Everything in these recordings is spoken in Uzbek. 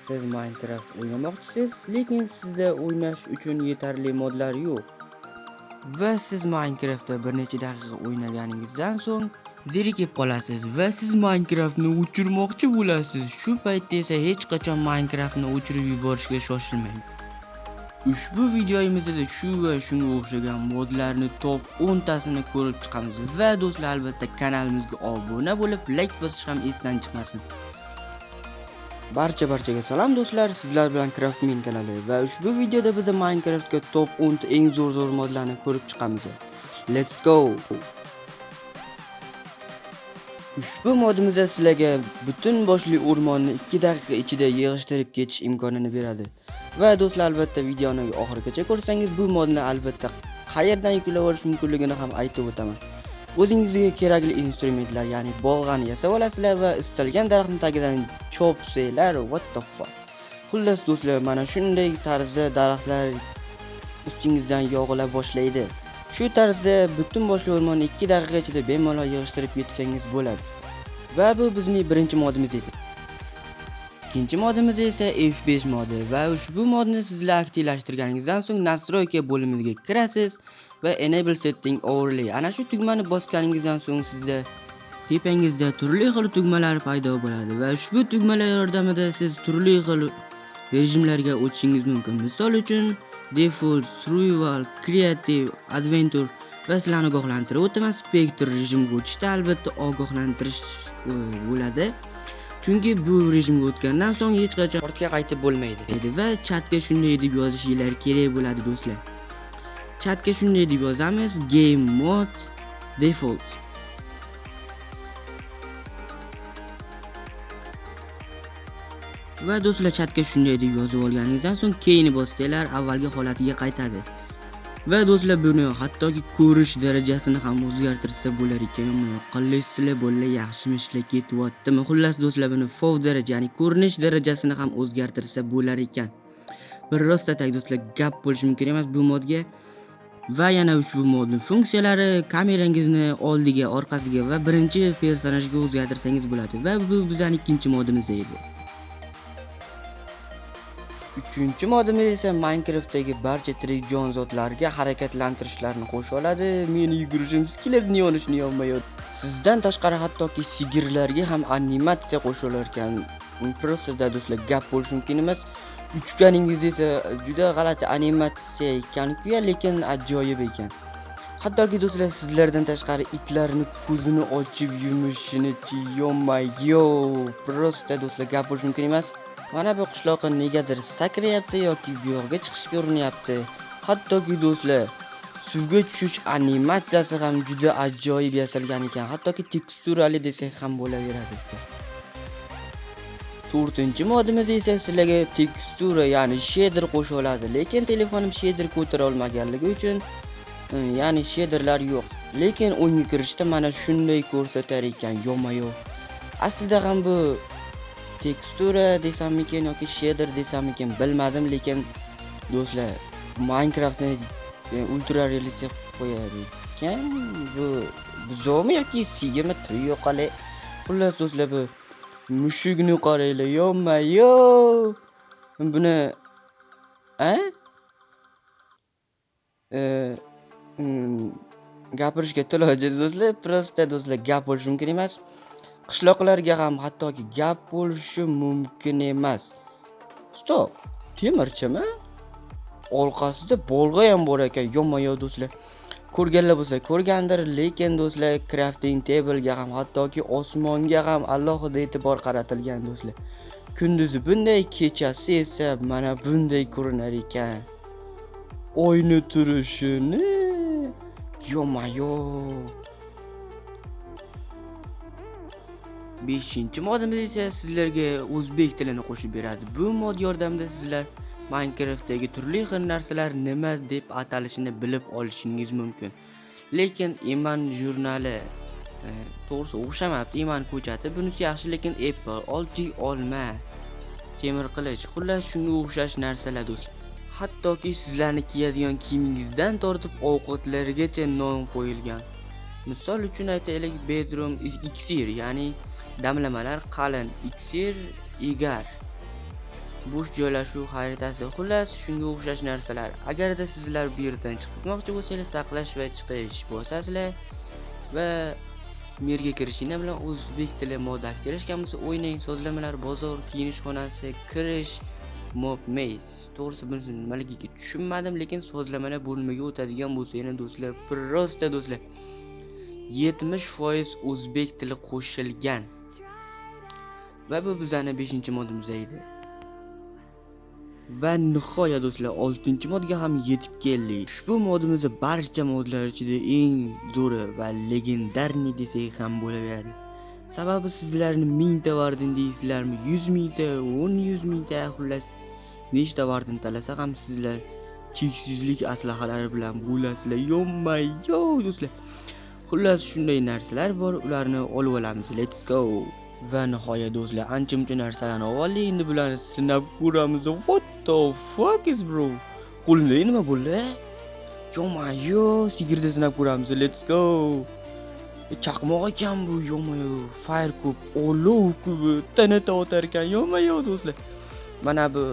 Siz Minecraft o'ynamoqchisiz, lekin sizda o'ynash uchun yetarli modlar yo'q. Va siz Minecraftda bir necha daqiqa o'ynaganingizdan so'ng zerikib qolasiz va siz Minecraftni o'chirmoqchi bo'lasiz. Shu paytda esa hech qachon Minecraftni o'chirib yuborishga shoshilmang. Ushbu videomizda shu va shunga o'xshagan modlarni top 10 tasini ko'rib chiqamiz va do'stlar, albatta kanalimizga obuna bo'lib, like bosish ham esdan chiqmasin. Barchaga salom do'stlar, sizlar bilan Craftmin kanali va ushbu videoda biz Minecraftga top 10 eng zo'r modlarni ko'rib chiqamiz. Let's go. Ushbu modimizda sizlarga butun boshli o'rmonni 2 daqiqa ichida yig'ishtirib ketish imkonini beradi. Va do'stlar, albatta videoni oxirigacha ko'rsangiz bu modni albatta qayerdan yuklab olish mumkinligini ham aytib o'taman. O'zingizga kerakli instrumentlar, ya'ni bolg'ani yasab olasizlar va istalgan daraxtning tagidan chopsanglar, what the fuck. Xullas do'stlar, mana shunday tarzda daraxtlar ustingizdan yog'ila boshlaydi. Shu tarzda butun boshli o'rmonni 2 daqiqa ichida bemalol yig'ishtirib ketsangiz bo'ladi. Va bu bizning birinchi modimiz edi. Ikkinchi modimiz esa F5 modi va ushbu modni sizlar aktivlashtirganingizdan so'ng nastroyka bo'limiga kirasiz va enable setting overlay. Ana shu tugmani bosganingizdan so'ng sizda tepangizda turli xil tugmalar paydo bo'ladi va ushbu tugmalar yordamida siz turli xil rejimlarga o'tishingiz mumkin. Misol uchun default, survival, creative, adventure va sizlarni ogohlantirib o'taman, spectre rejimiga o'tishda albatta ogohlantirish bo'ladi. Chunki bu rejimga o'tgandan so'ng hech qachon ortga qaytib bo'lmaydi va chatga shunday deb yozishinglar kerak bo'ladi do'stlar. Chatga shunday deb yozamiz: game mode default. Va do'stlar, chatga shunday deb yozib olganingizdan so'ng keyinni bossanglar avvalgi holatiga qaytadi. Va do'stlar, buni hattoki ko'rish darajasini ham o'zgartirsa bo'lar ekan. Qalaysizlar bo'llar, yaxshimi ishlar ketyaptimi? Xullas do'stlar, buni FOV daraja, ya'ni ko'rinish darajasini ham o'zgartirsa bo'lar ekan. Bir rost aytay do'stlar, gap bo'lishi mumkin emas bu modga. Va yana ushbu modning funksiyalari: kamerangizni oldiga, orqasiga va birinchi personajga o'zgartirsangiz bo'ladi. Va bu bizning ikkinchi modimiz edi. Uchinchi modimiz esa Minecraftdagi barcha tirik jonzotlarga harakatlantirishlarni qo'sha oladi. Meni yugurishim, skillerni yonishni yonmayapti. Sizdan tashqari hattoki sigirlarga ham animatsiya qo'sha olar ekan. Prosta do'stlar, gap bo'lishi mumkin emas. Uchganingiz esa juda g'alati animatsiya ekan-ku, lekin ajoyib ekan. Hattoki do'stlar, sizlardan tashqari itlarni ko'zini ochib yumishini-chi, yo, prosta do'stlar, gap bo'lishi mumkin emas. Mana bu qishloqqa negadir sakrayapti yoki bu yoqqa chiqishga urinyapti. Hattoki do'stlar, suvga tushish animatsiyasi ham juda ajoyib yasalgan ekan. Hattoki teksturali desak ham bo'laveradi. To'rtinchi modimiz esa sizlarga tekstura, ya'ni shader qo'sha oladi, lekin telefonim shader ko'tara olmaganligi uchun, ya'ni shaderlar yo'q. Lekin o'yinga kirishda mana shunday ko'rsatar ekan, yo'mayo. Aslida ham bu tekstura desammikin yoki shader desammikin bilmadim, lekin do'stlar, Minecraftni ultra realistik qo'yar ekan. Bu bizmi yoki sigirmi turi yo'qali. Xullas do'stlar, bu mushugni qaranglar, yo'mayo. Buni gapirishga to'lojiz do'stlar, prosta do'stlar, gap bo'lishi mumkin emas. Qishloqlarga ham hattoki gap bo'lishi mumkin emas. Stop. Temirchimi? Orqasida bolg'a ham bor ekan, yo'mayo do'stlar. Ko'rganlar bo'lsa ko'rgandir, lekin do'stlar, crafting table'ga ham hattoki osmonga ham alohida e'tibor qaratilgan do'stlar. Kunduzi bunday, kechasi esa mana bunday ko'rinar ekan. Oyni turishini, yo'mayo. 5-modimiz esa sizlarga o'zbek tilini qo'shib beradi. Bu mod yordamida sizlar Minecraftdagi turli xil narsalar nima deb atalishini bilib olishingiz mumkin. Lekin Iman jurnali to'g'risi o'xshamabdi. Iman ko'chati bunisi yaxshi, lekin Apple, olti olma, temir qilich, xullas shunga o'xshash narsalar do'stlar. Hattoki sizlarni kiyadigan kiyimingizdan tortib ovqatlargacha nom qo'yilgan. Misol uchun aytaylik, bedroom iksir, ya'ni damlamalar qalin, iksir, igar. bo'sh joylashuv xaritasi, xullas shunga o'xshash narsalar. Agarda sizlar bu yerdan chiqmoqchi bo'lsangiz, saqlash va chiqish bosasizlar va merga kirishinglar bilan o'zbek tili modda kirishgan bo'lsa o'ynang. So'zlamalar, bozor, kiyinish xonasi, kirish, mob maze. To'g'risi buni nimaligiga tushunmadim, lekin so'zlamalar bo'lmaga o'tadigan bo'lsa, yana do'stlar, prosta do'stlar 70% o'zbek tili qo'shilgan. Va bu bizning 5-modimiz edi. Va nihoyat do'stlar 6-modga ham yetib keldik. Ushbu modimiz barcha modlar ichida eng zo'ri va legendarniy desak ham bo'laveradi. Sababi sizlarni 1000 ta vardin deysizlarmi, 100 mingta, 100 mingta, xullas nechta vardin talasa ham sizlar cheksizlik aslahalari bilan bo'lasizlar. Yo do'stlar. Xullas shunday narsalar bor, ularni olib olamiz. Let's go. Va nihoyat do'stlar, ancha-muncha narsalarni oldik. Endi bularni sinab ko'ramiz. What the fuck is bro? Qo'limda nima bo'ldi? Yo, sigirni sinab ko'ramiz. Let's go. Chaqmoq ekan bu, yo, fire ko'p, olov kubi, tanata otar ekan. Yo, do'stlar. Mana bu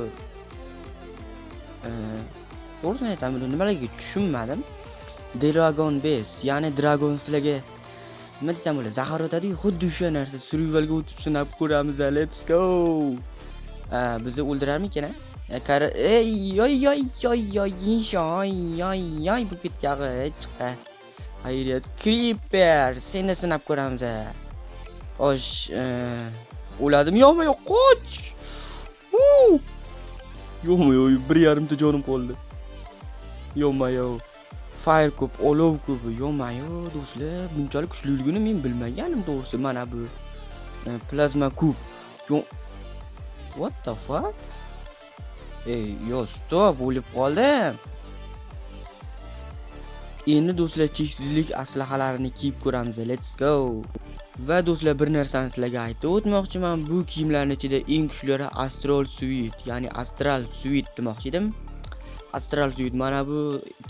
to'g'risini aytsam, nimalarga tushunmadim. Dragon Base, ya'ni dragon sizlarga nima desam bo'ladi, zahar o'tadi-ku, xuddi o'sha narsa. Survivalga o'tib sinab ko'ramiz. Let's go. Bizni o'ldirarmikan? Yoy, bu ketgani chiqa. Xayriyat, Creeper, seni sinab ko'ramiz. Xo'sh, o'ladim, yo'q, qoch. Yo'q, 1.5 ta jonim qoldi. Yo'q. Fire ko'p, olov ko'p. Yo'q, do'stlar, bunchalik kuchliligini men bilmaganim to'g'risi. Mana bu plazma kub. What the fuck? Stop, o'lib qoldim. Endi do'stlar cheksizlik aslahalarini kiyib ko'ramiz. Let's go. Va do'stlar, bir narsani sizlarga aytib o'tmoqchiman. Bu kiyimlarning ichida eng kuchlilari Astral Suit, ya'ni Astral Suit demoqchi edim. Astral Suit, mana bu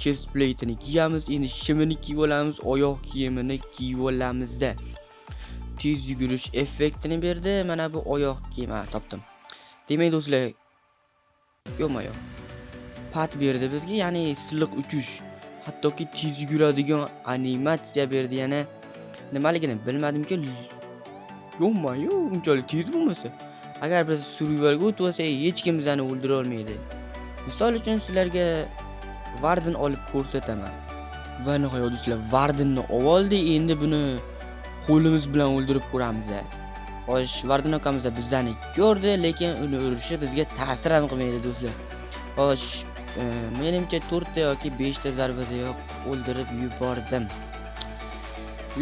chest plate'ini kiyamiz. Endi shimini kiyib olamiz, oyoq kiyimini kiyib olamiz. Tez yugurish effektini berdi. Mana bu oyoq kiyim, topdim. Demak do'stlar, yo'q. Pat berdi bizga, ya'ni silliq uchish, hattoki tez yuguradigan animatsiya berdi. Yana nimaligini bilmadim-ku. Yo'q, unchalik tez bo'lmasa, agar biz survivalga o'tib olsak, hech kim bizni o'ldira olmaydi. Misol uchun sizlarga vardin olib ko'rsataman. Va nihoyat do'stlar, vardinni oldik. Endi buni qo'limiz bilan o'ldirib ko'ramiz. Xo'sh, vardin akamiz bizni ko'rdi, lekin uni urishi bizga ta'sir ham qilmaydi do'stlar. Xo'sh, menimcha 4 ta yoki 5 ta zarbadayoq o'ldirib yubordim.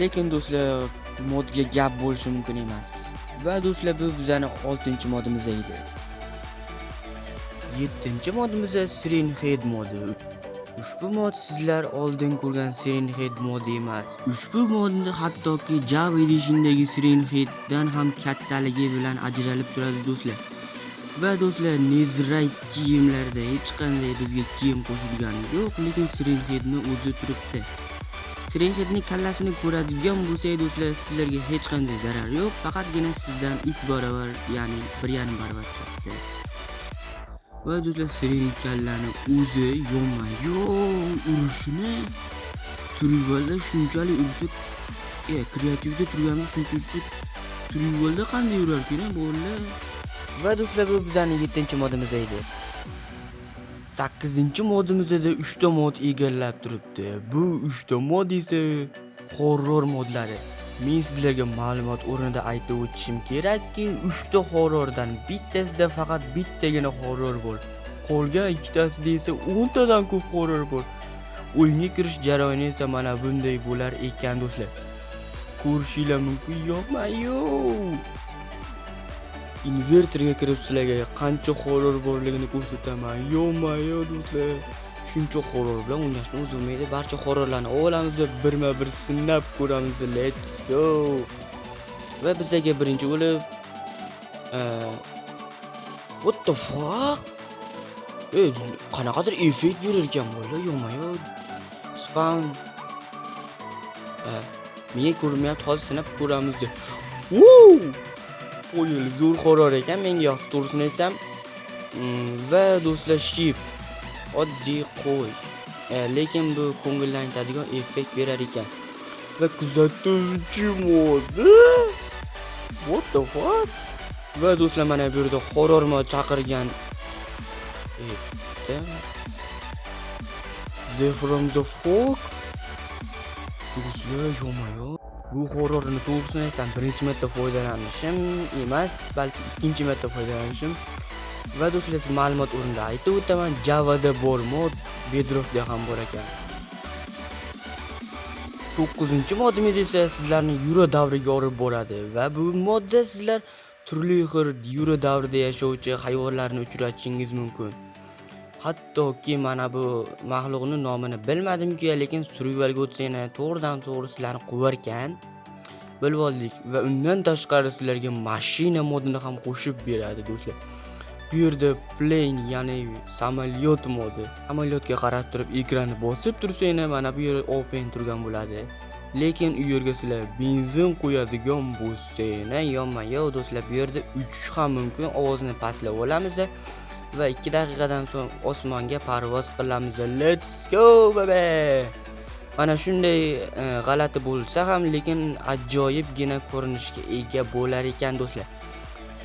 Lekin do'stlar, modga gap bo'lishi mumkin emas. Va do'stlar, bu bizning 6-modimiz edi. 7-modimiz Siren Head modi. Ushbu mod sizlar oldin ko'rgan Siren Head modi emas. Ushbu modni hattoki Java Edition'dagi Siren Head'dan ham kattaligi bilan ajralib turadi do'stlar. Va do'stlar, Netherite kiyimlarda hech qanday bizga kiyim qo'shilgani yo'q, lekin Siren Headni o'zi turibdi. Siren Headning kallasini ko'radigan bo'lsak do'stlar, sizlarga hech qanday zarar yo'q, faqatgina sizdan 3 barobar, ya'ni 1.5 barobar katta. Va do'stlar, Siren kallani o'zi urushini survivalda shunchalik ursak, kreativda turganda shunchalik survivalda qanday urarkan bolalar. Va do'stlar, bu bizning 7-modimiz edi. 8-modimizda 3 ta mod egallab turibdi. Bu 3 ta mod esa horror modlari. Men sizlarga ma'lumot o'rnida aytib o'tishim kerakki, 3 ta horrordan bittasida faqat bittagina horror bor. Qolgan 2 tasida esa 10 tadan ko'p horror bor. O'yinga kirish jarayoni esa mana bunday bo'lar ekan do'stlar. Ko'rishinglar mumkin, yo'q. Inverterga kirib sizlarga qancha horror borligini ko'rsataman. Yo'q do'stlar. Shuncha horror bilan o'ynashni o'zilmaydi. Barcha horrorlarni olamiz va birma-bir sinab ko'ramiz. Let's go. Va bizga birinchi bo'lib what the fuck? Qanaqadir effekt berar ekan bo'lar, yo'q. Spam. Menga ko'rinmayapti, hozir sinab ko'ramiz. O'yil zo'r horror ekan, menga yoqdi, to'g'risini aytsam. Va do'stlar ship oddiy qo'y. Lekin bu ko'ngillantiradigan effekt berar ekan. Va kuzatuvchi modda. What the fuck? Va do'stlar mana bu yerda horror mod chaqirgan. The from the fog. Do'stlar, yo'mayo. Bu horrorni to'g'risini aytsam, birinchi marta foydalanishim emas, balki ikkinchi marta foydalanishim. Va do'stlar, ma'lumot o'rnida aytib o'taman, Java'da bor mod, Bedrock'da ham bor ekan. 9-modimiz esa sizlarni Euro davriga olib boradi va bu modda sizlar turli xil Euro davrida yashovchi hayvonlarni uchratishingiz mumkin. Hattoki mana bu maxluqning nomini bilmadim-ku, lekin survivalga o'tsanglar to'g'ridan-to'g'ri sizlarni quvarkan. Bilib oldik va undan tashqari sizlarga mashina modini ham qo'shib beradi do'stlar. Bu yerda plane, ya'ni samolyot modi. Samolyotga qarab turib ekranni bosib tursanglar, mana bu yer open turgan bo'ladi. Lekin u yerga sizlar benzin qo'yadigan bo'lsanglar, yonma-yon do'stlar, bu yerda uchish ham mumkin. Ovozni pastlab olamiz va 2 daqiqadan so'ng osmonga parvoz qilamiz. Let's go baby. Mana shunday g'alati bo'lsa ham, lekin ajoyibgina ko'rinishga ega bo'lar ekan do'stlar.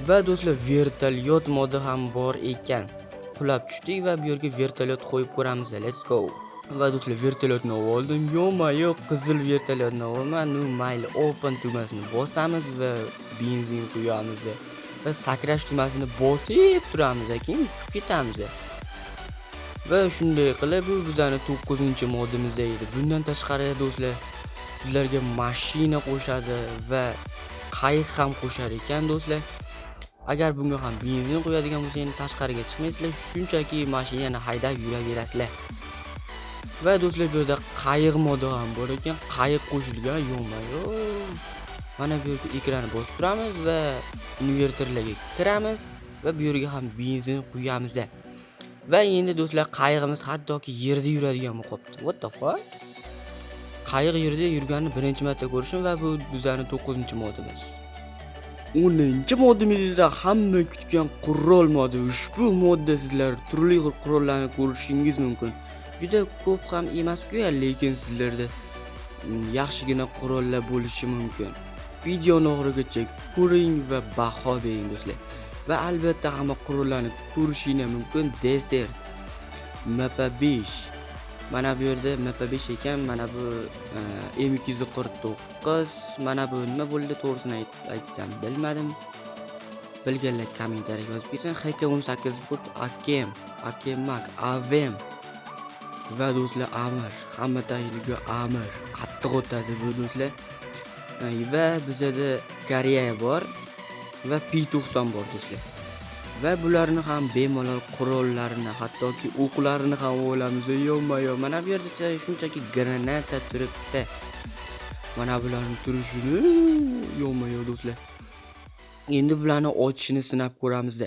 Va do'stlar, vertolyot modi ham bor ekan. Qulab tushdik va bu yerga vertolyot qo'yib ko'ramiz. Let's go. Va do'stlar, vertolyotni oldim. Yo-mayo, qizil vertolyotni olaman. Mayli, open tugmasini bosamiz va benzin quyamiz. Va sakrash tugmasini bosib turamiz, keyin uchib ketamiz. Va shunday qilib, bu bizning 9-modimiz edi. Bundan tashqari do'stlar, sizlarga mashina qo'shadi va qayiq ham qo'shar ekan do'stlar. Agar bunga ham benzin qo'yadigan bo'lsangiz, tashqariga chiqmaysizlar, shunchaki mashinani haydab yuraverasizlar. Va do'stlar, bu yerda qayiq modi ham bor ekan. Qayiq qo'shilgan, yo'mayo. Mana bu yerga ekranni bosib turamiz va invertorlarga kiramiz va bu yerga ham benzin quyamiz. Va endi do'stlar, qayiqimiz hattoki yerda yuradigan bo'lib qopti. What the fuck? Qayiq yerda yurganini birinchi marta ko'rishim va bu bizning 9-modimiz. 10-modimiz esa hamma kutgan qurol modi. Ushbu modda sizlar turli xil qurollarni ko'rishingiz mumkin. Juda ko'p ham emas-ku, lekin sizlarda yaxshigina qurollar bo'lishi mumkin. Videoni oxirigacha ko'ring va baho bering do'stlar. Va albatta hamma qurollarni ko'rishingiz mumkin. Desert MP5. Mana bu yerda MP5 ekan, mana bu M249. Mana bu nima bo'ldi, to'g'risini aytsam bilmadim. Bilganlar kommentariyaga yozib ketsin. HK18 bu AKM, AKMAK, AVM. Va do'stlar, Amir, hamma tayinliga Amir qattiq o'tadi bu do'stlar. Va bizda Koreya bor va P90 bor do'stlar. Va bularni ham bemalol qurollarini, hattoki o'qlarini ham olamiz. Yo'mayo, mana bu yerda shunchaki granata turibdi. Mana bularning turishini, yo'mayo do'stlar. Endi bularni ochishini sinab ko'ramiz.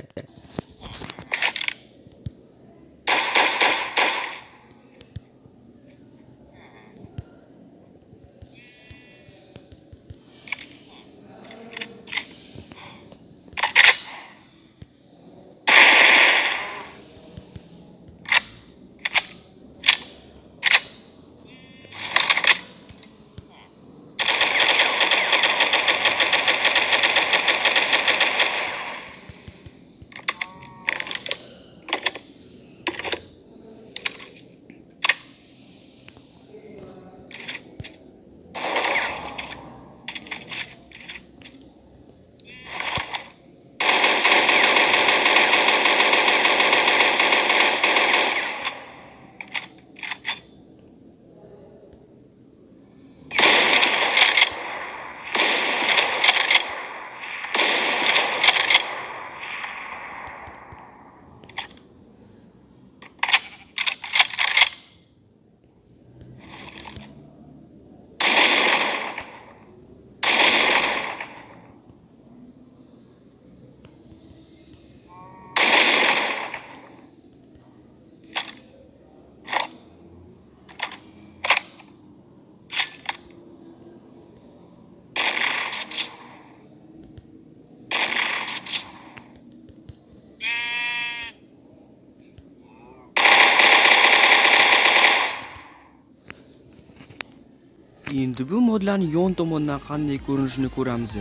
Endi bu modlarning yon tomonidan qanday ko'rinishini ko'ramiz.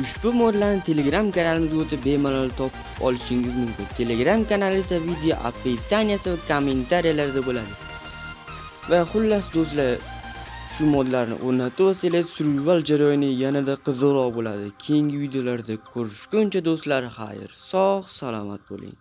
Ushbu modlarni Telegram kanalimizga o'tib bemalol topib olishingiz mumkin. Telegram kanali esa video opsiyaniyasi va kommentariyalarda bo'ladi. Va xullas do'stlar, shu modlarni o'rnatib olsangiz survival jarayoni yanada qiziqroq bo'ladi. Keyingi videolarda ko'rishguncha do'stlar, xayr, sog' salomat bo'ling.